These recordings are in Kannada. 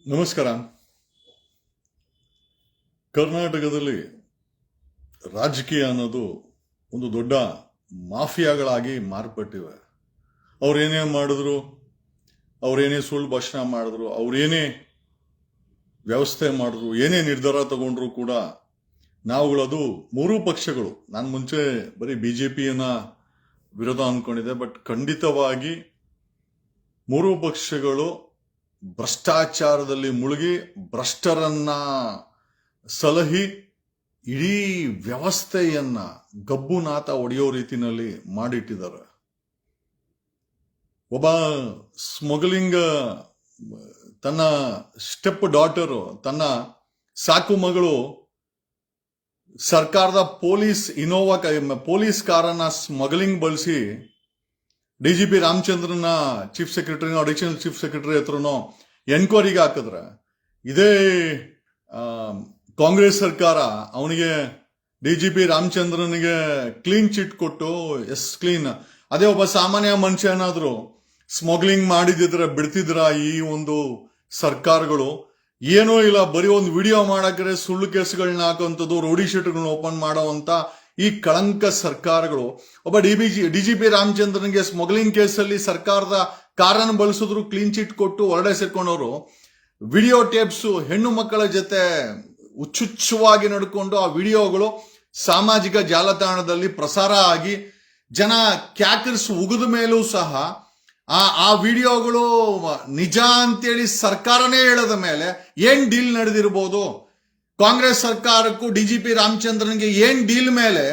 ನಮಸ್ಕಾರ. ಕರ್ನಾಟಕದಲ್ಲಿ ರಾಜಕೀಯ ಅನ್ನೋದು ಒಂದು ದೊಡ್ಡ ಮಾಫಿಯಾಗಳಾಗಿ ಮಾರ್ಪಟ್ಟಿವೆ. ಅವ್ರೇನೇ ಮಾಡಿದ್ರು, ಅವ್ರೇನೇ ಸುಳ್ಳು ಭಾಷಣ ಮಾಡಿದ್ರು, ಅವ್ರೇನೇ ವ್ಯವಸ್ಥೆ ಮಾಡಿದ್ರು, ಏನೇ ನಿರ್ಧಾರ ತಗೊಂಡ್ರು ಕೂಡ ನಾವುಗಳದು ಮೂರೂ ಪಕ್ಷಗಳು, ನಾನು ಮುಂಚೆ ಬರೀ ಬಿಜೆಪಿಯನ್ನ ವಿರೋಧ ಅನ್ಕೊಂಡಿದ್ದೆ, ಬಟ್ ಖಂಡಿತವಾಗಿ ಮೂರೂ ಪಕ್ಷಗಳು ಭ್ರಷ್ಟಾಚಾರದಲ್ಲಿ ಮುಳುಗಿ ಭ್ರಷ್ಟರನ್ನ ಸಲಹಿ ಇಡೀ ವ್ಯವಸ್ಥೆಯನ್ನ ಗಬ್ಬುನಾಥ ಹೊಡೆಯೋ ರೀತಿನಲ್ಲಿ ಮಾಡಿಟ್ಟಿದ್ದಾರೆ. ಒಬ್ಬ ಸ್ಮಗ್ಲಿಂಗ್ ತನ್ನ ಸ್ಟೆಪ್ ಡಾಟರು, ತನ್ನ ಸಾಕು ಮಗಳು ಸರ್ಕಾರದ ಪೊಲೀಸ್ ಕಾರನ್ನ ಸ್ಮಗ್ಲಿಂಗ್ ಬಳಸಿ ಡಿಜಿಪಿ ರಾಮಚಂದ್ರನ ಚೀಫ್ ಸೆಕ್ರೆಟರಿನೋ ಅಡಿಷನಲ್ ಚೀಫ್ ಸೆಕ್ರೆಟರಿ ಹತ್ರನೋ ಎನ್ಕ್ವೈರಿಗೆ ಹಾಕಿದ್ರೆ, ಇದೇ ಕಾಂಗ್ರೆಸ್ ಸರ್ಕಾರ ಅವನಿಗೆ ಡಿಜಿಪಿ ರಾಮಚಂದ್ರನಿಗೆ ಕ್ಲೀನ್ ಚಿಟ್ ಕೊಟ್ಟು ಕ್ಲೀನ್. ಅದೇ ಒಬ್ಬ ಸಾಮಾನ್ಯ ಮನುಷ್ಯ ಏನಾದ್ರು ಸ್ಮಗ್ಲಿಂಗ್ ಮಾಡಿದಿದ್ರೆ ಬಿಡ್ತಿದ್ರ ಈ ಒಂದು ಸರ್ಕಾರಗಳು? ಏನೂ ಇಲ್ಲ, ಬರೀ ಒಂದು ವಿಡಿಯೋ ಮಾಡಕ್ರೆ ಸುಳ್ಳು ಕೇಸ್ಗಳನ್ನ ಹಾಕುವಂಥದ್ದು, ರೌಡಿ ಶೀಟ್ಗಳನ್ನ ಓಪನ್ ಮಾಡೋವಂತ ಈ ಕಳಂಕ ಸರ್ಕಾರಗಳು. ಒಬ್ಬ ಡಿಜಿಪಿ ರಾಮಚಂದ್ರನ್ಗೆ ಸ್ಮಗ್ಲಿಂಗ್ ಕೇಸಲ್ಲಿ ಸರ್ಕಾರದ ಕಾರನ್ನು ಬಳಸಿದ್ರು, ಕ್ಲೀನ್ ಚಿಟ್ ಕೊಟ್ಟು ಹೊರಡೆ ಸೇರ್ಕೊಂಡವರು ವಿಡಿಯೋ ಟೇಪ್ಸ್ ಹೆಣ್ಣು ಮಕ್ಕಳ ಜೊತೆ ಹುಚ್ಚುಚ್ಚವಾಗಿ ನಡ್ಕೊಂಡು ಆ ವಿಡಿಯೋಗಳು ಸಾಮಾಜಿಕ ಜಾಲತಾಣದಲ್ಲಿ ಪ್ರಸಾರ ಆಗಿ ಜನ ಕ್ಯಾಕರ್ಸ್ ಉಗಿದ ಮೇಲೂ ಸಹ ಆ ವಿಡಿಯೋಗಳು ನಿಜ ಅಂತೇಳಿ ಸರ್ಕಾರನೇ ಹೇಳದ ಮೇಲೆ ಏನ್ ಡೀಲ್ ನಡೆದಿರ್ಬೋದು? ಕಾಂಗ್ರೆಸ್ ಸರ್ಕಾರಕ್ಕೂ ಡಿಜಿಪಿ ರಾಮಚಂದ್ರನ್ಗೆ ಏನ್ ಡೀಲ್ ಮೇಲೆ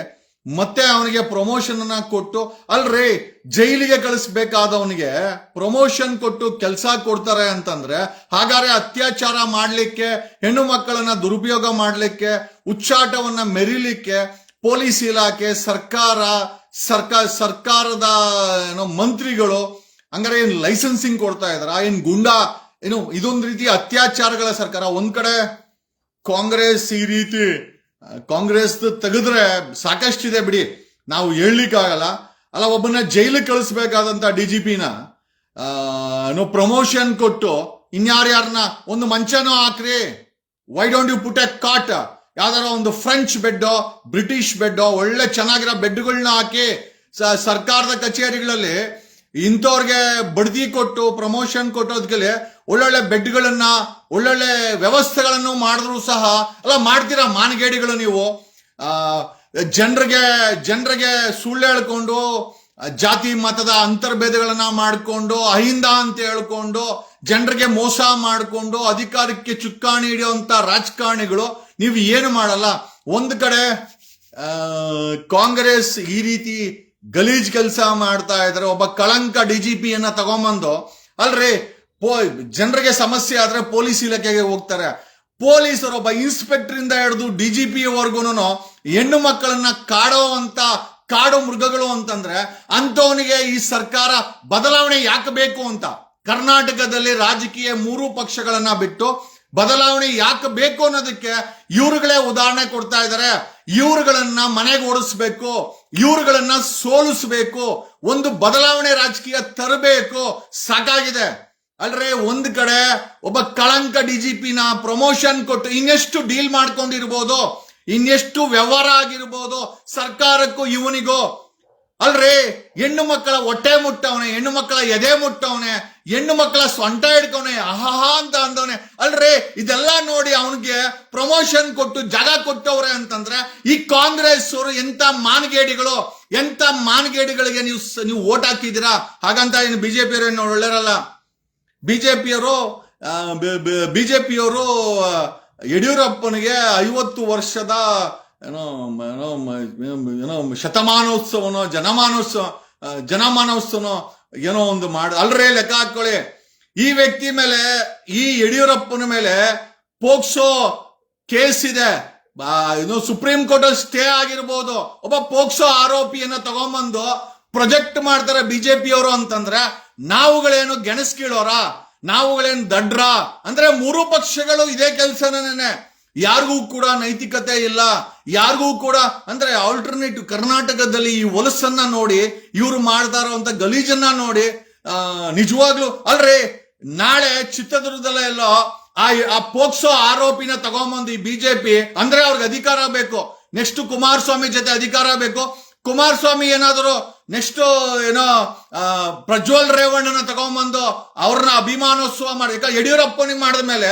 ಮತ್ತೆ ಅವನಿಗೆ ಪ್ರಮೋಷನ್ ಅನ್ನ ಕೊಟ್ಟು, ಅಲ್ರಿ ಜೈಲಿಗೆ ಕಳಿಸ್ಬೇಕಾದವನಿಗೆ ಪ್ರಮೋಷನ್ ಕೊಟ್ಟು ಕೆಲಸ ಕೊಡ್ತಾರೆ ಅಂತಂದ್ರೆ, ಹಾಗಾದ್ರೆ ಅತ್ಯಾಚಾರ ಮಾಡ್ಲಿಕ್ಕೆ, ಹೆಣ್ಣು ಮಕ್ಕಳನ್ನ ದುರುಪಯೋಗ ಮಾಡ್ಲಿಕ್ಕೆ, ಉಚ್ಚಾಟವನ್ನ ಮೆರಿಲಿಕ್ಕೆ ಪೊಲೀಸ್ ಇಲಾಖೆ, ಸರ್ಕಾರದ ಮಂತ್ರಿಗಳು ಹಂಗಾರೆ ಏನ್ ಲೈಸೆನ್ಸಿಂಗ್ ಕೊಡ್ತಾ ಇದಾರ? ಏನ್ ಗುಂಡಾ ಇದೊಂದು ರೀತಿ ಅತ್ಯಾಚಾರಗಳ ಸರ್ಕಾರ. ಒಂದ್ ಕಡೆ ಕಾಂಗ್ರೆಸ್ ಈ ರೀತಿ ಕಾಂಗ್ರೆಸ್ ತೆಗೆದ್ರೆ ಸಾಕಷ್ಟಿದೆ ಬಿಡಿ, ನಾವು ಹೇಳಲಿಕ್ಕಾಗಲ್ಲ. ಅಲ್ಲ, ಒಬ್ಬನ ಜೈಲಿಗೆ ಕಳಿಸ್ಬೇಕಾದಂತ ಡಿಜಿಪಿನ ಪ್ರಮೋಷನ್ ಕೊಟ್ಟು ಇನ್ಯಾರ್ಯಾರನ್ನ ಒಂದು ಮಂಚನೋ ಹಾಕ್ರಿ, why don't you put a cot, ಯಾವ್ದಾರ ಒಂದು ಫ್ರೆಂಚ್ ಬೆಡ್ಡೋ ಬ್ರಿಟಿಷ್ ಬೆಡ್ಡೋ ಒಳ್ಳೆ ಚೆನ್ನಾಗಿರೋ ಬೆಡ್ಗಳನ್ನ ಹಾಕಿ ಸರ್ಕಾರದ ಕಚೇರಿಗಳಲ್ಲಿ ಇಂಥವ್ರಿಗೆ ಬಡ್ತಿ ಕೊಟ್ಟು ಪ್ರಮೋಷನ್ ಕೊಟ್ಟೋದ್ಗೆ ಒಳ್ಳೊಳ್ಳೆ ಬೆಡ್ಗಳನ್ನ ಒಳ್ಳೊಳ್ಳೆ ವ್ಯವಸ್ಥೆಗಳನ್ನು ಮಾಡಿದ್ರು ಸಹ ಅಲ್ಲ ಮಾಡ್ತೀರಾ ಮಾನಗೇಡಿಗಳು ನೀವು. ಜನರಿಗೆ ಸುಳ್ಳು ಹೇಳ್ಕೊಂಡು, ಜಾತಿ ಮತದ ಅಂತರ್ಭೇದಗಳನ್ನ ಮಾಡಿಕೊಂಡು, ಅಹಿಂದ ಅಂತ ಹೇಳ್ಕೊಂಡು, ಜನರಿಗೆ ಮೋಸ ಮಾಡಿಕೊಂಡು ಅಧಿಕಾರಕ್ಕೆ ಚುಕ್ಕಾಣಿ ಹಿಡಿಯುವಂತ ರಾಜಕಾರಣಿಗಳು ನೀವು ಏನು ಮಾಡಲ್ಲ. ಒಂದು ಕಡೆ ಕಾಂಗ್ರೆಸ್ ಈ ರೀತಿ ಗಲೀಜ್ ಕೆಲಸ ಮಾಡ್ತಾ ಇದ್ರೆ, ಒಬ್ಬ ಕಳಂಕ ಡಿಜಿಪಿಯನ್ನ ತಗೊಂಬಂದು, ಅಲ್ರಿ ಜನರಿಗೆ ಸಮಸ್ಯೆ ಆದ್ರೆ ಪೊಲೀಸ್ ಇಲಾಖೆಗೆ ಹೋಗ್ತಾರೆ. ಪೊಲೀಸರು ಒಬ್ಬ ಇನ್ಸ್ಪೆಕ್ಟರ್ ಇಂದ ಹಿಡಿದು ಡಿಜಿಪಿ ವರ್ಗುನು ಹೆಣ್ಣು ಮಕ್ಕಳನ್ನ ಕಾಡೋ ಮೃಗಗಳು ಅಂತಂದ್ರೆ, ಅಂತವನಿಗೆ ಈ ಸರ್ಕಾರ ಬದಲಾವಣೆ ಯಾಕೆ ಬೇಕು ಅಂತ ಕರ್ನಾಟಕದಲ್ಲಿ ರಾಜಕೀಯ ಮೂರೂ ಪಕ್ಷಗಳನ್ನ ಬಿಟ್ಟು ಬದಲಾವಣೆ ಯಾಕೆ ಬೇಕು ಅನ್ನೋದಕ್ಕೆ ಇವ್ರುಗಳೇ ಉದಾಹರಣೆ ಕೊಡ್ತಾ ಇದ್ದಾರೆ. ಇವ್ರುಗಳನ್ನ ಮನೆಗೆ ಓಡಿಸ್ಬೇಕು, ಇವ್ರುಗಳನ್ನ ಸೋಲಿಸ್ಬೇಕು, ಒಂದು ಬದಲಾವಣೆ ರಾಜಕೀಯ ತರಬೇಕು, ಸಾಕಾಗಿದೆ. ಅಲ್ರೇ ಒಂದ್ ಕಡೆ ಒಬ್ಬ ಕಳಂಕ ಡಿಜಿಪಿನ ಪ್ರಮೋಷನ್ ಕೊಟ್ಟು ಇನ್ನೆಷ್ಟು ಡೀಲ್ ಮಾಡ್ಕೊಂಡಿರ್ಬೋದು, ಇನ್ನೆಷ್ಟು ವ್ಯವಹಾರ ಆಗಿರ್ಬೋದು ಸರ್ಕಾರಕ್ಕೂ ಇವನಿಗೂ. ಅಲ್ರಿ ಹೆಣ್ಣು ಮಕ್ಕಳ ಹೊಟ್ಟೆ ಮುಟ್ಟವನೆ, ಹೆಣ್ಣು ಮಕ್ಕಳ ಎದೆ ಮುಟ್ಟವನೆ, ಹೆಣ್ಣು ಮಕ್ಕಳ ಸೊಂಟ ಹಿಡ್ಕವನೆ, ಆಹಾ ಅಂತ ಅಂದವನೆ. ಅಲ್ರಿ ಇದೆಲ್ಲ ನೋಡಿ ಅವನಿಗೆ ಪ್ರಮೋಷನ್ ಕೊಟ್ಟು ಜಾಗ ಕೊಟ್ಟವ್ರೆ ಅಂತಂದ್ರೆ ಈ ಕಾಂಗ್ರೆಸ್ ಅವರು ಎಂತ ಮಾನಗೇಡಿಗಳಿಗೆ ನೀವು ಓಟ್ ಹಾಕಿದ್ದೀರಾ? ಹಾಗಂತ ಏನು ಬಿಜೆಪಿಯವರು ಏನು ಒಳ್ಳೆರಲ್ಲ. ಬಿಜೆಪಿಯವರು ಯಡಿಯೂರಪ್ಪನಿಗೆ 50 ವರ್ಷದ ಶತಮಾನೋತ್ಸವನೋ ಜನಮಾನೋತ್ಸವನೋ ಏನೋ ಒಂದು ಅಲ್ರೇ ಲೆಕ್ಕ ಹಾಕೊಳ್ಳಿ. ಈ ವ್ಯಕ್ತಿ ಮೇಲೆ, ಈ ಯಡಿಯೂರಪ್ಪನ ಮೇಲೆ ಪೋಕ್ಸೋ ಕೇಸ್ ಇದೆ, ಸುಪ್ರೀಂ ಕೋರ್ಟ್ ಸ್ಟೇ ಆಗಿರ್ಬೋದು. ಒಬ್ಬ ಪೋಕ್ಸೋ ಆರೋಪಿಯನ್ನ ತಗೊಂಬಂದು ಪ್ರೊಜೆಕ್ಟ್ ಮಾಡ್ತಾರೆ ಬಿಜೆಪಿಯವರು ಅಂತಂದ್ರೆ, ನಾವುಗಳೇನು ಗೆಣಸ್ಕೀಳೋರ, ನಾವುಗಳೇನು ದಡ್ರ ಅಂದ್ರೆ ಮೂರೂ ಪಕ್ಷಗಳು ಇದೇ ಕೆಲಸನೇ. ಯಾರಿಗೂ ಕೂಡ ನೈತಿಕತೆ ಇಲ್ಲ, ಯಾರಿಗೂ ಕೂಡ ಅಂದ್ರೆ ಆಲ್ಟರ್ನೇಟಿವ್ ಕರ್ನಾಟಕದಲ್ಲಿ ಈ ಹೊಲಸನ್ನ ನೋಡಿ, ಇವ್ರು ಮಾಡ್ತಾ ಇರುವಂತ ಗಲೀಜನ್ನ ನೋಡಿ ನಿಜವಾಗ್ಲು ಅಲ್ರಿ ನಾಳೆ ಚಿತ್ರದುರ್ಗದಲ್ಲೇ ಎಲ್ಲೋ ಆ ಪೋಕ್ಸೋ ಆರೋಪಿನ ತಗೊಂಬಂದು ಈ ಬಿಜೆಪಿ ಅಂದ್ರೆ ಅವ್ರಿಗೆ ಅಧಿಕಾರ ಬೇಕು. ನೆಕ್ಸ್ಟ್ ಕುಮಾರಸ್ವಾಮಿ ಜೊತೆ ಅಧಿಕಾರ ಬೇಕು. ಕುಮಾರಸ್ವಾಮಿ ಏನಾದ್ರು ನೆಕ್ಸ್ಟ್ ಏನೋ ಪ್ರಜ್ವಲ್ ರೇವಣ್ಣನ ತಗೊಂಬಂದು ಅವ್ರನ್ನ ಅಭಿಮಾನೋತ್ಸವ ಮಾಡಿ, ಯಡಿಯೂರಪ್ಪನಿಗೆ ಮಾಡಿದ ಮೇಲೆ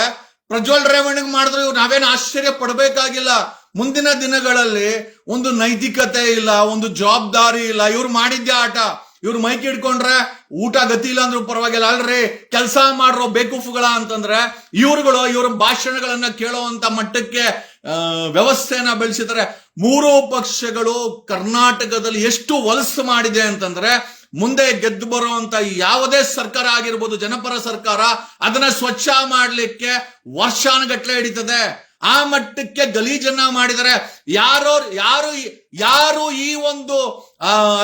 ಪ್ರಜ್ವಲ್ ರೇವಣ್ಣಗೆ ಮಾಡಿದ್ರು ಇವ್ರು ನಾವೇನು ಆಶ್ಚರ್ಯ ಪಡಬೇಕಾಗಿಲ್ಲ. ಮುಂದಿನ ದಿನಗಳಲ್ಲಿ ಒಂದು ನೈತಿಕತೆ ಇಲ್ಲ, ಒಂದು ಜವಾಬ್ದಾರಿ ಇಲ್ಲ. ಇವ್ರು ಮಾಡಿದ್ದೆ ಆಟ. ಇವ್ರು ಮೈಕ್ ಹಿಡ್ಕೊಂಡ್ರೆ ಊಟ ಗತಿ ಇಲ್ಲ ಅಂದ್ರೂ ಪರವಾಗಿಲ್ಲ, ಅಲ್ರಿ ಕೆಲಸ ಮಾಡ್ರೋ ಬೇಕೂಫುಗಳ ಅಂತಂದ್ರೆ ಇವ್ರ ಭಾಷಣಗಳನ್ನ ಕೇಳುವಂತ ಮಟ್ಟಕ್ಕೆ ವ್ಯವಸ್ಥೆಯನ್ನ ಬೆಳೆಸಿದ್ದಾರೆ. ಮೂರೂ ಪಕ್ಷಗಳು ಕರ್ನಾಟಕದಲ್ಲಿ ಎಷ್ಟು ವಲಸು ಮಾಡಿದೆ ಅಂತಂದ್ರೆ, ಮುಂದೆ ಗೆದ್ದು ಬರುವಂತ ಯಾವುದೇ ಸರ್ಕಾರ ಆಗಿರ್ಬೋದು, ಜನಪರ ಸರ್ಕಾರ, ಅದನ್ನ ಸ್ವಚ್ಛ ಮಾಡ್ಲಿಕ್ಕೆ ವರ್ಷಾನುಗಟ್ಲೆ ಹಿಡಿತದೆ. ಆ ಮಟ್ಟಕ್ಕೆ ಗಲೀಜನ್ನ ಮಾಡಿದರೆ. ಯಾರು ಈ ಒಂದು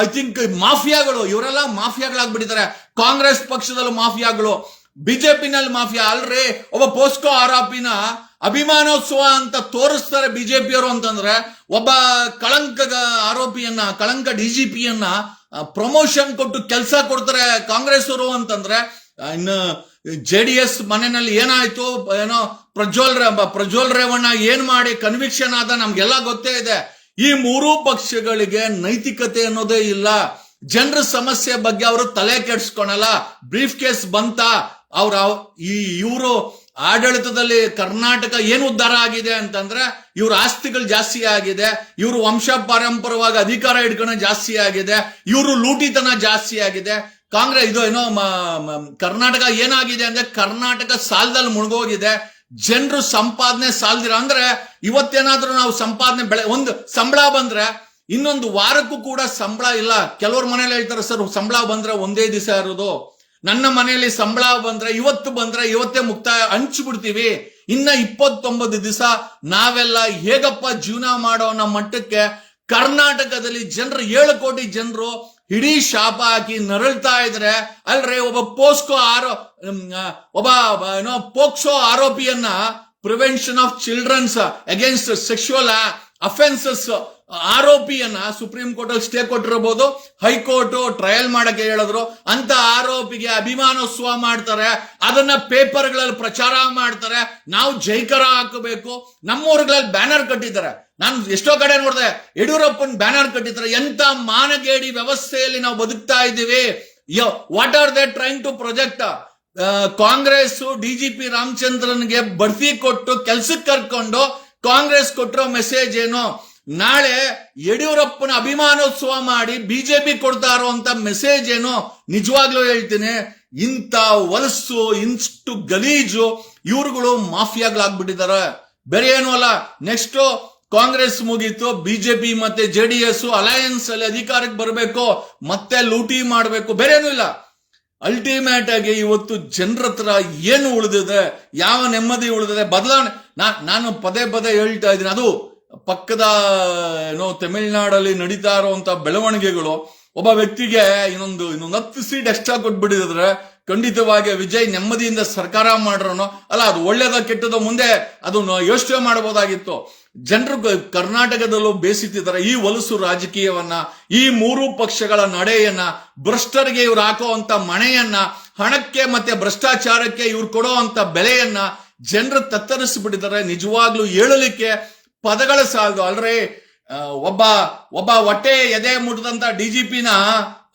ಐ ಥಿಂಕ್ ಮಾಫಿಯಾಗಳು, ಇವರೆಲ್ಲ ಮಾಫಿಯಾಗಳಾಗ್ಬಿಟ್ಟಿದ್ದಾರೆ. ಕಾಂಗ್ರೆಸ್ ಪಕ್ಷದಲ್ಲೂ ಮಾಫಿಯಾಗಳು, ಬಿಜೆಪಿನಲ್ಲಿ ಮಾಫಿಯಾ. ಅಲ್ರಿ ಒಬ್ಬ ಪೋಸ್ಕೋ ಆರೋಪಿನ ಅಭಿಮಾನೋತ್ಸವ ಅಂತ ತೋರಿಸ್ತಾರೆ ಬಿಜೆಪಿಯವರು ಅಂತಂದ್ರೆ, ಒಬ್ಬ ಕಳಂಕ ಡಿಜಿಪಿಯನ್ನ ಪ್ರಮೋಷನ್ ಕೊಟ್ಟು ಕೆಲಸ ಕೊಡ್ತಾರೆ ಕಾಂಗ್ರೆಸ್ ಅವರು ಅಂತಂದ್ರೆ, ಇನ್ನು JDS ಮನೆಯಲ್ಲಿ ಏನಾಯ್ತು ಏನೋ ಪ್ರಜ್ವಲ್ ರೇವಣ್ಣ ಏನ್ ಮಾಡಿ ಕನ್ವಿಕ್ಷನ್ ಆದ ನಮ್ಗೆಲ್ಲ ಗೊತ್ತೇ ಇದೆ. ಈ ಮೂರೂ ಪಕ್ಷಗಳಿಗೆ ನೈತಿಕತೆ ಅನ್ನೋದೇ ಇಲ್ಲ. ಜನರ ಸಮಸ್ಯೆ ಬಗ್ಗೆ ಅವರು ತಲೆ ಕೆಡಿಸ್ಕೊಳಲ್ಲ. ಬ್ರೀಫ್ ಕೇಸ್ ಬಂತ ಇವರು ಆಡಳಿತದಲ್ಲಿ ಕರ್ನಾಟಕ ಏನು ಉದ್ಧಾರ ಆಗಿದೆ ಅಂತಂದ್ರೆ, ಇವ್ರ ಆಸ್ತಿಗಳು ಜಾಸ್ತಿ ಆಗಿದೆ, ಇವರು ವಂಶ ಪಾರಂಪರವಾಗಿ ಅಧಿಕಾರ ಹಿಡ್ಕೊಂಡು ಜಾಸ್ತಿ ಆಗಿದೆ, ಇವರು ಲೂಟಿತನ ಜಾಸ್ತಿ ಆಗಿದೆ. ಕಾಂಗ್ರೆಸ್ ಇದು ಏನೋ ಕರ್ನಾಟಕ ಏನಾಗಿದೆ ಅಂದ್ರೆ, ಕರ್ನಾಟಕ ಸಾಲದಲ್ಲಿ ಮುಳುಗೋಗಿದೆ. ಜನರು ಸಂಪಾದನೆ ಸಾಲದಿರ ಅಂದ್ರೆ, ಇವತ್ತೇನಾದ್ರೂ ನಾವು ಸಂಪಾದನೆ ಒಂದು ಸಂಬಳ ಬಂದ್ರೆ ಇನ್ನೊಂದು ವಾರಕ್ಕೂ ಕೂಡ ಸಂಬಳ ಇಲ್ಲ. ಕೆಲವ್ರ ಮನೇಲಿ ಹೇಳ್ತಾರೆ, ಸರ್ ಸಂಬಳ ಬಂದ್ರೆ ಒಂದೇ ದಿವಸ ಇರೋದು. ನನ್ನ ಮನೆಯಲ್ಲಿ ಸಂಬಳ ಬಂದ್ರೆ ಇವತ್ತೇ ಮುಕ್ತಾಯ ಹಂಚ್ಬಿಡ್ತೀವಿ. ಇನ್ನ 29 ದಿವಸ ನಾವೆಲ್ಲ ಹೇಗಪ್ಪ ಜೀವನ ಮಾಡೋ ಅನ್ನೋ ಮಟ್ಟಕ್ಕೆ ಕರ್ನಾಟಕದಲ್ಲಿ ಜನರು 7 ಕೋಟಿ ಜನರು ಇಡೀ ಶಾಪ ಹಾಕಿ ನರಳ್ತಾ ಇದ್ರೆ, ಅಲ್ರೇ ಒಬ್ಬ ಪೋಕ್ಸೋ ಆರೋಪಿಯನ್ನ prevention of childrens against sexual offences ಆರೋಪಿಯನ್ನ ಸುಪ್ರೀಂ ಕೋರ್ಟ್ ಅಲ್ಲಿ ಸ್ಟೇ ಕೊಟ್ಟಿರಬಹುದು, ಹೈಕೋರ್ಟ್ ಟ್ರಯಲ್ ಮಾಡಕ್ಕೆ ಹೇಳಿದ್ರು. ಅಂತ ಆರೋಪಿಗೆ ಅಭಿಮಾನೋತ್ಸವ ಮಾಡ್ತಾರೆ, ಅದನ್ನ ಪೇಪರ್ಗಳಲ್ಲಿ ಪ್ರಚಾರ ಮಾಡ್ತಾರೆ. ನಾವು ಜೈಕರ ಹಾಕಬೇಕು. ನಮ್ಮೂರುಗಳಲ್ಲಿ ಬ್ಯಾನರ್ ಕಟ್ಟಿದ್ದಾರೆ. ನಾನು ಎಷ್ಟೋ ಕಡೆ ನೋಡಿದೆ, ಯಡಿಯೂರಪ್ಪನ್ ಬ್ಯಾನರ್ ಕಟ್ಟಿದ್ದಾರೆ. ಎಂತ ಮಾನಗೇಡಿ ವ್ಯವಸ್ಥೆಯಲ್ಲಿ ನಾವು ಬದುಕ್ತಾ ಇದ್ದೀವಿ. What are they trying to project? Congress DGP ರಾಮಚಂದ್ರನ್ಗೆ ಬಡ್ತಿ ಕೊಟ್ಟು ಕೆಲ್ಸಕ್ಕೆ ಕರ್ಕೊಂಡು ಕಾಂಗ್ರೆಸ್ ಕೊಟ್ಟಿರೋ ಮೆಸೇಜ್ ಏನು? ನಾಳೆ ಯಡಿಯೂರಪ್ಪನ ಅಭಿಮಾನೋತ್ಸವ ಮಾಡಿ ಬಿಜೆಪಿ ಕೊಡ್ತಾ ಇರುವಂತ ಮೆಸೇಜ್ ಏನು? ನಿಜವಾಗ್ಲೂ ಹೇಳ್ತೀನಿ, ಇಂಥ ವಲಸು, ಇಷ್ಟು ಗಲೀಜು ಇವ್ರುಗಳು ಮಾಫಿಯಾಗಳಾಗ್ಬಿಟ್ಟಿದ್ದಾರೆ. ಬೇರೆ ಏನು ಅಲ್ಲ. ನೆಕ್ಸ್ಟ್ ಕಾಂಗ್ರೆಸ್ ಮುಗೀತು, ಬಿಜೆಪಿ ಮತ್ತೆ JDS ಅಲಯನ್ಸ್ ಅಲ್ಲಿ ಅಧಿಕಾರಕ್ಕೆ ಬರಬೇಕು, ಮತ್ತೆ ಲೂಟಿ ಮಾಡಬೇಕು, ಬೇರೆ ಏನೂ ಇಲ್ಲ. ಅಲ್ಟಿಮೇಟ್ ಆಗಿ ಇವತ್ತು ಜನರ ಹತ್ರ ಏನು ಉಳಿದಿದೆ? ಯಾವ ನೆಮ್ಮದಿ ಉಳಿದಿದೆ? ಬದಲಾವಣೆ ನಾನು ಪದೇ ಹೇಳ್ತಾ ಇದ್ದೀನಿ. ಅದು ಪಕ್ಕದ ತಮಿಳುನಾಡಲ್ಲಿ ನಡೀತಾ ಇರುವಂತ ಬೆಳವಣಿಗೆಗಳು ಒಬ್ಬ ವ್ಯಕ್ತಿಗೆ ಇನ್ನೊಂದು 10 ಸೀಟ್ ಎಕ್ಸ್ಟ್ರಾ ಕೊಟ್ಬಿಟ್ಟಿದ್ರೆ ಖಂಡಿತವಾಗಿ ವಿಜಯ್ ನೆಮ್ಮದಿಯಿಂದ ಸರ್ಕಾರ ಮಾಡ್ರೋನು ಅಲ್ಲ, ಅದು ಒಳ್ಳೇದ ಕೆಟ್ಟದ ಮುಂದೆ ಅದು ಯೋಚನೆ ಮಾಡಬಹುದಾಗಿತ್ತು. ಜನರು ಕರ್ನಾಟಕದಲ್ಲೂ ಬೇಸಿತ್ತಿದ್ದಾರೆ ಈ ಹೊಲಸು ರಾಜಕೀಯವನ್ನ, ಈ ಮೂರು ಪಕ್ಷಗಳ ನಡೆಯನ್ನ, ಭ್ರಷ್ಟರಿಗೆ ಇವ್ರು ಹಾಕುವಂತ ಮಣೆಯನ್ನ, ಹಣಕ್ಕೆ ಮತ್ತೆ ಭ್ರಷ್ಟಾಚಾರಕ್ಕೆ ಇವ್ರು ಕೊಡುವಂತ ಬೆಲೆಯನ್ನ ಜನರು ತತ್ತರಿಸಿಬಿಟ್ಟಿದ್ದಾರೆ. ನಿಜವಾಗ್ಲೂ ಹೇಳಲಿಕ್ಕೆ ಪದಗಳ ಸಾಲದು. ಅಲ್ರಿ ಒಬ್ಬ ಹೊಟ್ಟೆ ಎದೆ ಮುಟ್ಟದಂತ DGPನ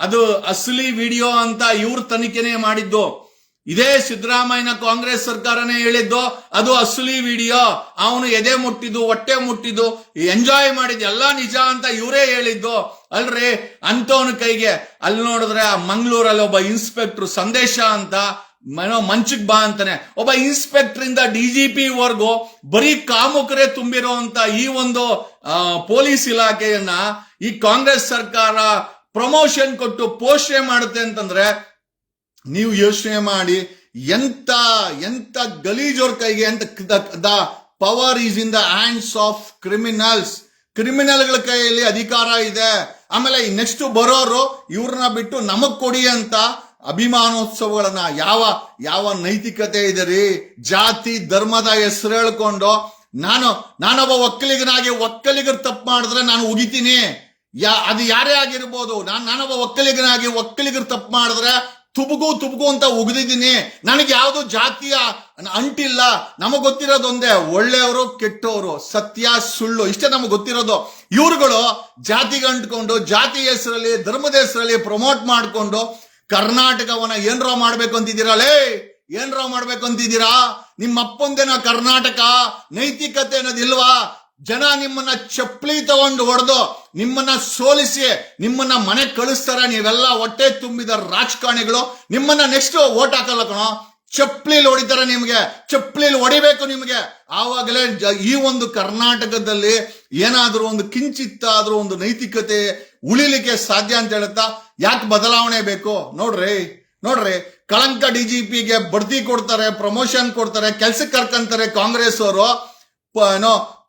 ಅದು ಅಸಲಿ ವಿಡಿಯೋ ಅಂತ ಇವ್ರ ತನಿಖೆನೆ ಮಾಡಿದ್ದು. ಇದೇ ಸಿದ್ದರಾಮಯ್ಯನ ಕಾಂಗ್ರೆಸ್ ಸರ್ಕಾರನೇ ಹೇಳಿದ್ದು ಅದು ಅಸಲಿ ವಿಡಿಯೋ. ಅವನು ಎದೆ ಮುಟ್ಟಿದ್ದು, ಹೊಟ್ಟೆ ಮುಟ್ಟಿದ್ದು, ಎಂಜಾಯ್ ಮಾಡಿದ್ದು ಎಲ್ಲ ನಿಜ ಅಂತ ಇವರೇ ಹೇಳಿದ್ದು. ಅಲ್ರಿ ಅಂತವನ ಕೈಗೆ ಅಲ್ಲಿ ನೋಡಿದ್ರೆ ಮಂಗಳೂರಲ್ಲಿ ಒಬ್ಬ ಇನ್ಸ್ಪೆಕ್ಟರ್ ಸಂದೇಶ ಅಂತ ಮಂಚಕ್ ಬಾ ಅಂತಾನೆ, ಒಬ್ಬ ಇನ್ಸ್ಪೆಕ್ಟರ್ ಇಂದ DGP ವರ್ಗು ಬರೀ ಕಾಮುಕರೇ ತುಂಬಿರುವಂತ ಈ ಒಂದು ಪೊಲೀಸ್ ಇಲಾಖೆಯನ್ನ ಈ ಕಾಂಗ್ರೆಸ್ ಸರ್ಕಾರ ಪ್ರಮೋಷನ್ ಕೊಟ್ಟು ಪೋಷಣೆ ಮಾಡುತ್ತೆ ಅಂತಂದ್ರೆ ನೀವು ಯೋಚನೆ ಮಾಡಿ, ಎಂತ ಗಲೀಜೋರ್ ಕೈಗೆ ಅಂತ. The power is in the hands of ಕ್ರಿಮಿನಲ್ಗಳ ಕೈಯಲ್ಲಿ ಅಧಿಕಾರ ಇದೆ. ಆಮೇಲೆ ನೆಕ್ಸ್ಟ್ ಬರೋರು ಇವ್ರನ್ನ ಬಿಟ್ಟು ನಮಗ್ ಕೊಡಿ ಅಂತ ಅಭಿಮಾನೋತ್ಸವಗಳನ್ನ ಯಾವ ನೈತಿಕತೆ ಇದೆ ರೀ? ಜಾತಿ ಧರ್ಮದ ಹೆಸರು ಹೇಳ್ಕೊಂಡು ನಾನೊಬ್ಬ ಒಕ್ಕಲಿಗರು ತಪ್ಪು ಮಾಡಿದ್ರೆ ನಾನು ಉಗಿತೀನಿ. ಅದು ಯಾರೇ ಆಗಿರ್ಬೋದು. ನಾನೊಬ್ಬ ಒಕ್ಕಲಿಗರು ತಪ್ಪು ಮಾಡಿದ್ರೆ ತುಬುಗು ಅಂತ ಉಗಿದಿದ್ದೀನಿ. ನನಗೆ ಯಾವ್ದು ಜಾತಿಯ ಅಂಟಿಲ್ಲ. ನಮಗ್ ಗೊತ್ತಿರೋದೊಂದೇ, ಒಳ್ಳೆಯವರು ಕೆಟ್ಟವರು, ಸತ್ಯ ಸುಳ್ಳು, ಇಷ್ಟೇ ನಮಗ್ ಗೊತ್ತಿರೋದು. ಇವ್ರುಗಳು ಜಾತಿಗೆ ಅಂಟ್ಕೊಂಡು ಜಾತಿ ಹೆಸರಲ್ಲಿ ಧರ್ಮದ ಹೆಸರಲ್ಲಿ ಪ್ರಮೋಟ್ ಮಾಡ್ಕೊಂಡು ಕರ್ನಾಟಕವನ್ನ ಏನ್ರ ಮಾಡ್ಬೇಕು ಅಂತಿದ್ದೀರಾ? ನಿಮ್ಮ ಅಪ್ಪಂದೇನ ಕರ್ನಾಟಕ? ನೈತಿಕತೆ ಅನ್ನೋದಿಲ್ವಾ? ಜನ ನಿಮ್ಮನ್ನ ಚಪ್ಪಲಿ ತಗೊಂಡು ಹೊಡೆದು ನಿಮ್ಮನ್ನ ಸೋಲಿಸಿ ನಿಮ್ಮನ್ನ ಮನೆ ಕಳಿಸ್ತಾರ. ನೀವೆಲ್ಲ ಹೊಟ್ಟೆ ತುಂಬಿದ ರಾಜಕಾರಣಿಗಳು. ನಿಮ್ಮನ್ನ ನೆಕ್ಸ್ಟ್ ಓಟ್ ಹಾಕಲ್ಲ ಕಣೋ, ಚಪ್ಪಲಿಲಿ ಹೊಡಿತಾರೆ. ನಿಮ್ಗೆ ಚಪ್ಪಲಿಲಿ ಹೊಡಿಬೇಕು ನಿಮ್ಗೆ. ಆವಾಗಲೇ ಈ ಒಂದು ಕರ್ನಾಟಕದಲ್ಲಿ ಏನಾದ್ರೂ ಒಂದು ಕಿಂಚಿತ್ತಾದ್ರೂ ಒಂದು ನೈತಿಕತೆ ಉಳಿಲಿಕ್ಕೆ ಸಾಧ್ಯ ಅಂತ ಹೇಳುತ್ತಾ. ಯಾಕೆ ಬದಲಾವಣೆ ಬೇಕು? ನೋಡ್ರಿ ಕಳಂಕ DGPಗೆ ಬಡ್ತಿ ಕೊಡ್ತಾರೆ, ಪ್ರಮೋಷನ್ ಕೊಡ್ತಾರೆ, ಕೆಲ್ಸಕ್ಕೆ ಕರ್ಕಂತಾರೆ ಕಾಂಗ್ರೆಸ್ ಅವರು.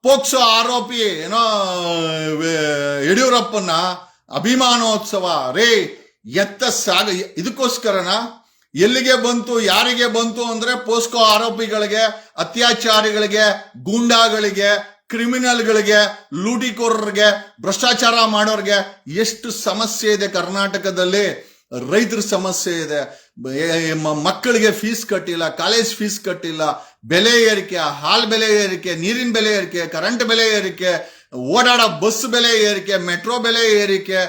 ಪೋಕ್ಸೋ ಆರೋಪಿ ಯಡಿಯೂರಪ್ಪನ ಅಭಿಮಾನೋತ್ಸವ ಇದಕ್ಕೋಸ್ಕರನ ಎಲ್ಲಿಗೆ ಬಂತು, ಯಾರಿಗೆ ಬಂತು ಅಂದ್ರೆ ಪೋಸ್ಕೋ ಆರೋಪಿಗಳಿಗೆ, ಅತ್ಯಾಚಾರಿಗಳಿಗೆ, ಗೂಂಡಾಗಳಿಗೆ, ಕ್ರಿಮಿನಲ್ಗಳಿಗೆ, ಲೂಟಿಕೋರರಿಗೆ, ಭ್ರಷ್ಟಾಚಾರ ಮಾಡೋರ್ಗೆ ಎಷ್ಟು ಸಮಸ್ಯೆ ಇದೆ ಕರ್ನಾಟಕದಲ್ಲಿ. ರೈತರ ಸಮಸ್ಯೆ ಇದೆ, ಮಕ್ಕಳಿಗೆ ಫೀಸ್ ಕಟ್ಟಿಲ್ಲ, ಕಾಲೇಜ್ ಫೀಸ್ ಕಟ್ಟಿಲ್ಲ, ಬೆಲೆ ಏರಿಕೆ, ಹಾಲ್ ಬೆಲೆ ಏರಿಕೆ, ನೀರಿನ ಬೆಲೆ ಏರಿಕೆ, ಕರೆಂಟ್ ಬೆಲೆ ಏರಿಕೆ, ಓಡಾಡೋ ಬಸ್ ಬೆಲೆ ಏರಿಕೆ, ಮೆಟ್ರೋ ಬೆಲೆ ಏರಿಕೆ,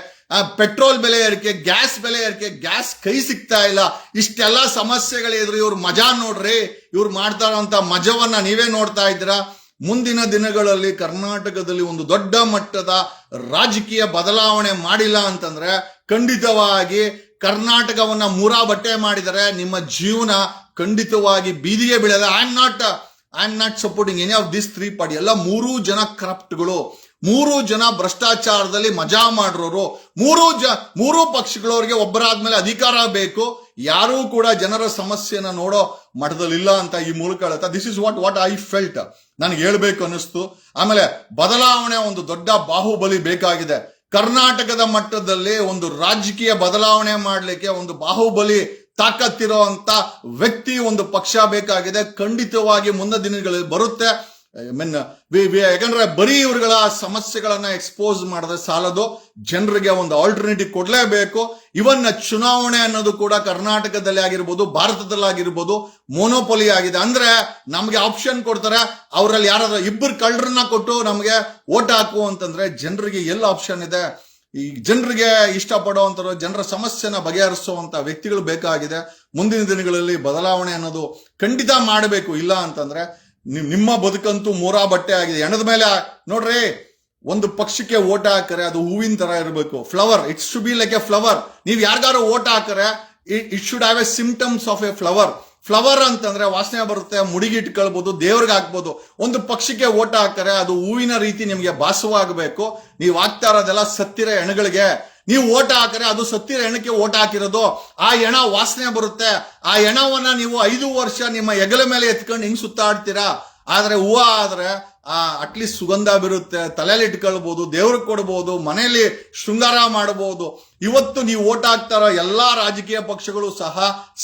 ಪೆಟ್ರೋಲ್ ಬೆಲೆ ಏರಿಕೆ, ಗ್ಯಾಸ್ ಬೆಲೆ ಏರಿಕೆ, ಗ್ಯಾಸ್ ಕೈ ಸಿಗ್ತಾ ಇಲ್ಲ. ಇಷ್ಟೆಲ್ಲ ಸಮಸ್ಯೆಗಳಿದ್ರು ಇವ್ರು ಮಜಾ ನೋಡ್ರಿ. ಇವ್ರು ಮಾಡ್ತಾ ಇರೋಂಥ ಮಜವನ್ನ ನೀವೇ ನೋಡ್ತಾ ಇದ್ದೀರಾ. ಮುಂದಿನ ದಿನಗಳಲ್ಲಿ ಕರ್ನಾಟಕದಲ್ಲಿ ಒಂದು ದೊಡ್ಡ ಮಟ್ಟದ ರಾಜಕೀಯ ಬದಲಾವಣೆ ಮಾಡಿಲ್ಲ ಅಂತಂದ್ರೆ ಖಂಡಿತವಾಗಿ ಕರ್ನಾಟಕವನ್ನ ಮೂರಾ ಬಟ್ಟೆ ಮಾಡಿದರೆ ನಿಮ್ಮ ಜೀವನ ಖಂಡಿತವಾಗಿ ಬೀದಿಗೆ ಬೀಳಲ್ಲ. I am not supporting any of this 3 party. ಎಲ್ಲ 3 ಜನ ಕರಪ್ಟ್ಗಳು, 3 ಜನ ಭ್ರಷ್ಟಾಚಾರದಲ್ಲಿ ಮಜಾ ಮಾಡಿರೋರು, 3 ಪಕ್ಷಗಳವರಿಗೆ ಒಬ್ಬರಾದ್ಮೇಲೆ ಅಧಿಕಾರ ಬೇಕು. ಯಾರೂ ಕೂಡ ಜನರ ಸಮಸ್ಯೆನ ನೋಡೋ ಮಠದಲ್ಲಿಲ್ಲ ಅಂತ ಈ ಮೂಲಕ ಹೇಳ್ತಾ this is what I felt. ನನಗೆ ಹೇಳ್ಬೇಕು ಅನ್ನಿಸ್ತು. ಆಮೇಲೆ ಬದಲಾವಣೆ ಒಂದು ದೊಡ್ಡ ಬಾಹುಬಲಿ ಬೇಕಾಗಿದೆ. ಕರ್ನಾಟಕದ ಮಟ್ಟದಲ್ಲಿ ಒಂದು ರಾಜಕೀಯ ಬದಲಾವಣೆ ಮಾಡಲಿಕ್ಕೆ ಒಂದು ಬಾಹುಬಲಿ ತಾಕತ್ತಿರೋ ಅಂತ ವ್ಯಕ್ತಿ, ಒಂದು ಪಕ್ಷ ಬೇಕಾಗಿದೆ. ಖಂಡಿತವಾಗಿ ಮುಂದಿನ ದಿನಗಳಲ್ಲಿ ಬರುತ್ತೆ. ಯಾಕಂದ್ರೆ ಬರೀ ಇವ್ರುಗಳ ಸಮಸ್ಯೆಗಳನ್ನ ಎಕ್ಸ್ಪೋಸ್ ಮಾಡಿದ್ರೆ ಸಾಲದು, ಜನರಿಗೆ ಒಂದು ಆಲ್ಟರ್ನೇಟಿವ್ ಕೊಡ್ಲೇಬೇಕು. ಇವನ್ ಚುನಾವಣೆ ಅನ್ನೋದು ಕೂಡ ಕರ್ನಾಟಕದಲ್ಲಿ ಆಗಿರ್ಬೋದು, ಭಾರತದಲ್ಲಾಗಿರ್ಬೋದು ಮೋನೋಪೊಲಿ ಆಗಿದೆ. ಅಂದ್ರೆ ನಮ್ಗೆ ಆಪ್ಷನ್ ಕೊಡ್ತಾರೆ, ಅವರಲ್ಲಿ ಯಾರಾದ್ರೂ 2 ಕಳ್ಳರನ್ನ ಕೊಟ್ಟು ನಮ್ಗೆ ಓಟ್ ಹಾಕು ಅಂತಂದ್ರೆ ಜನರಿಗೆ ಎಲ್ಲ ಆಪ್ಷನ್ ಇದೆ. ಈ ಜನರಿಗೆ ಇಷ್ಟಪಡುವಂತರು, ಜನರ ಸಮಸ್ಯೆನ ಬಗೆಹರಿಸುವಂತ ವ್ಯಕ್ತಿಗಳು ಬೇಕಾಗಿದೆ. ಮುಂದಿನ ದಿನಗಳಲ್ಲಿ ಬದಲಾವಣೆ ಅನ್ನೋದು ಖಂಡಿತ ಮಾಡಬೇಕು. ಇಲ್ಲ ಅಂತಂದ್ರೆ ನಿಮ್ಮ ಬದುಕಂತೂ ಮೂರಾ ಬಟ್ಟೆ ಆಗಿದೆ. ಹೆಣದ ಮೇಲೆ ನೋಡ್ರಿ, ಒಂದು ಪಕ್ಷಕ್ಕೆ ಓಟ್ ಹಾಕರೆ ಅದು ಹೂವಿನ ತರ ಇರಬೇಕು, flower. It should be like a flower. ನೀವು ಯಾರಿಗಾರು ಓಟ್ ಹಾಕರೆ it should have a symptoms of a flower. Flower ಅಂತಂದ್ರೆ ವಾಸನೆ ಬರುತ್ತೆ, ಮುಡಿಗೆ ಇಟ್ಕೊಳ್ಬಹುದು, ದೇವ್ರಿಗೆ ಹಾಕ್ಬೋದು. ಒಂದು ಪಕ್ಷಕ್ಕೆ ಓಟ್ ಹಾಕರೆ ಅದು ಹೂವಿನ ರೀತಿ ನಿಮ್ಗೆ ಭಾಸವಾಗಬೇಕು. ನೀವು ಹಾಕ್ತಾ ಇರೋದೆಲ್ಲ ಸತ್ತಿರ ಹೆಣಗಳಿಗೆ. ನೀವು ಓಟ್ ಹಾಕರೆ ಅದು ಸತ್ತಿರ ಹೆಣಕ್ಕೆ ಓಟ್ ಹಾಕಿರೋದು. ಆ ಹೆಣ ವಾಸನೆ ಬರುತ್ತೆ. ಆ ಹೆಣವನ್ನ ನೀವು 5 ವರ್ಷ ನಿಮ್ಮ ಹೆಗಲ ಮೇಲೆ ಎತ್ಕೊಂಡು ಹಿಂಗ್ ಸುತ್ತಾಡ್ತೀರಾ. ಆದ್ರೆ ಹೂವು ಆದ್ರೆ ಅಟ್ಲೀಸ್ಟ್ ಸುಗಂಧ ಬರುತ್ತೆ, ತಲೆಯಲ್ಲಿ ಇಟ್ಕೊಳ್ಬಹುದು, ದೇವ್ರಿಗೆ ಕೊಡ್ಬೋದು, ಮನೆಯಲ್ಲಿ ಶೃಂಗಾರ ಮಾಡಬಹುದು. ಇವತ್ತು ನೀವು ಓಟ್ ಹಾಕ್ತಾರ ಎಲ್ಲಾ ರಾಜಕೀಯ ಪಕ್ಷಗಳು ಸಹ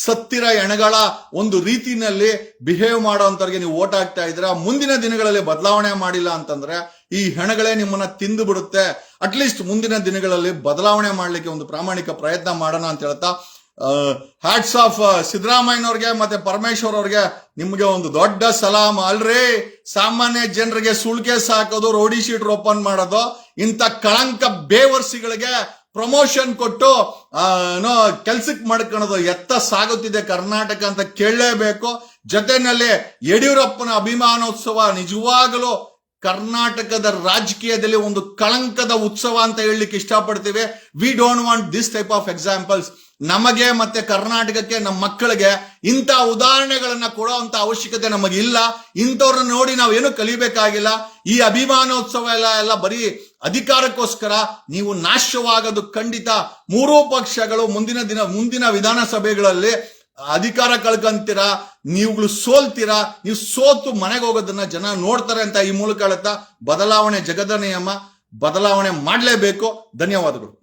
ಸತ್ತಿರ ಹೆಣಗಳ ಒಂದು ರೀತಿನಲ್ಲಿ ಬಿಹೇವ್ ಮಾಡೋಂಥವ್ರಿಗೆ ನೀವು ಓಟ್ ಹಾಕ್ತಾ ಇದ್ರ. ಮುಂದಿನ ದಿನಗಳಲ್ಲಿ ಬದಲಾವಣೆ ಮಾಡಿಲ್ಲ ಅಂತಂದ್ರೆ ಈ ಹೆಣಗಳೇ ನಿಮ್ಮನ್ನ ತಿಂದು ಬಿಡುತ್ತೆ. ಅಟ್ಲೀಸ್ಟ್ ಮುಂದಿನ ದಿನಗಳಲ್ಲಿ ಬದಲಾವಣೆ ಮಾಡ್ಲಿಕ್ಕೆ ಒಂದು ಪ್ರಾಮಾಣಿಕ ಪ್ರಯತ್ನ ಮಾಡೋಣ ಅಂತ ಹೇಳ್ತಾ, ಹ್ಯಾಟ್ಸ್ ಆಫ್ ಸಿದ್ದರಾಮಯ್ಯನವ್ರಿಗೆ ಮತ್ತೆ ಪರಮೇಶ್ವರ್ ಅವ್ರಿಗೆ ನಿಮ್ಗೆ ಒಂದು ದೊಡ್ಡ ಸಲಾಮ್. ಅಲ್ರಿ, ಸಾಮಾನ್ಯ ಜನರಿಗೆ ಸುಳ್ಕೇಸ್ ಹಾಕೋದು, ರೋಡಿ ಶೀಟ್ ಓಪನ್ ಮಾಡೋದು, ಇಂಥ ಕಳಂಕ ಬೇವರ್ಸಿಗಳಿಗೆ ಪ್ರಮೋಷನ್ ಕೊಟ್ಟು ಕೆಲ್ಸಕ್ಕೆ ಮಾಡ್ಕೊಳ್ಳೋದು ಎತ್ತ ಸಾಗುತ್ತಿದೆ ಕರ್ನಾಟಕ ಅಂತ ಕೇಳಲೇಬೇಕು. ಜೊತೆನಲ್ಲಿ ಯಡಿಯೂರಪ್ಪನ ಅಭಿಮಾನೋತ್ಸವ ನಿಜವಾಗಲೂ ಕರ್ನಾಟಕದ ರಾಜಕೀಯದಲ್ಲಿ ಒಂದು ಕಳಂಕದ ಉತ್ಸವ ಅಂತ ಹೇಳಲಿಕ್ಕೆ ಇಷ್ಟಪಡ್ತೀವಿ. We don't want this type of examples. ನಮಗೆ ಮತ್ತೆ ಕರ್ನಾಟಕಕ್ಕೆ, ನಮ್ಮ ಮಕ್ಕಳಿಗೆ ಇಂಥ ಉದಾಹರಣೆಗಳನ್ನ ಕೊಡುವಂತ ಅವಶ್ಯಕತೆ ನಮಗಿಲ್ಲ. ಇಂಥವ್ರನ್ನ ನೋಡಿ ನಾವೇನು ಕಲಿಬೇಕಾಗಿಲ್ಲ. ಈ ಅಭಿಮಾನೋತ್ಸವ ಎಲ್ಲ ಬರೀ ಅಧಿಕಾರಕ್ಕೋಸ್ಕರ. ನೀವು ನಾಶವಾಗೋದು ಖಂಡಿತ. 3 ಪಕ್ಷಗಳು ಮುಂದಿನ ವಿಧಾನಸಭೆಗಳಲ್ಲಿ ಅಧಿಕಾರ ಕಳ್ಕೊಂತೀರಾ, ನೀವುಗಳು ಸೋಲ್ತೀರಾ. ನೀವು ಸೋತು ಮನೆಗೆ ಹೋಗೋದನ್ನ ಜನ ನೋಡ್ತಾರೆ ಅಂತ ಈ ಮೂಲಕ ಹೇಳುತ್ತಾ, ಬದಲಾವಣೆ ಜಗದ ನಿಯಮ, ಬದಲಾವಣೆ ಮಾಡಲೇಬೇಕು. ಧನ್ಯವಾದಗಳು.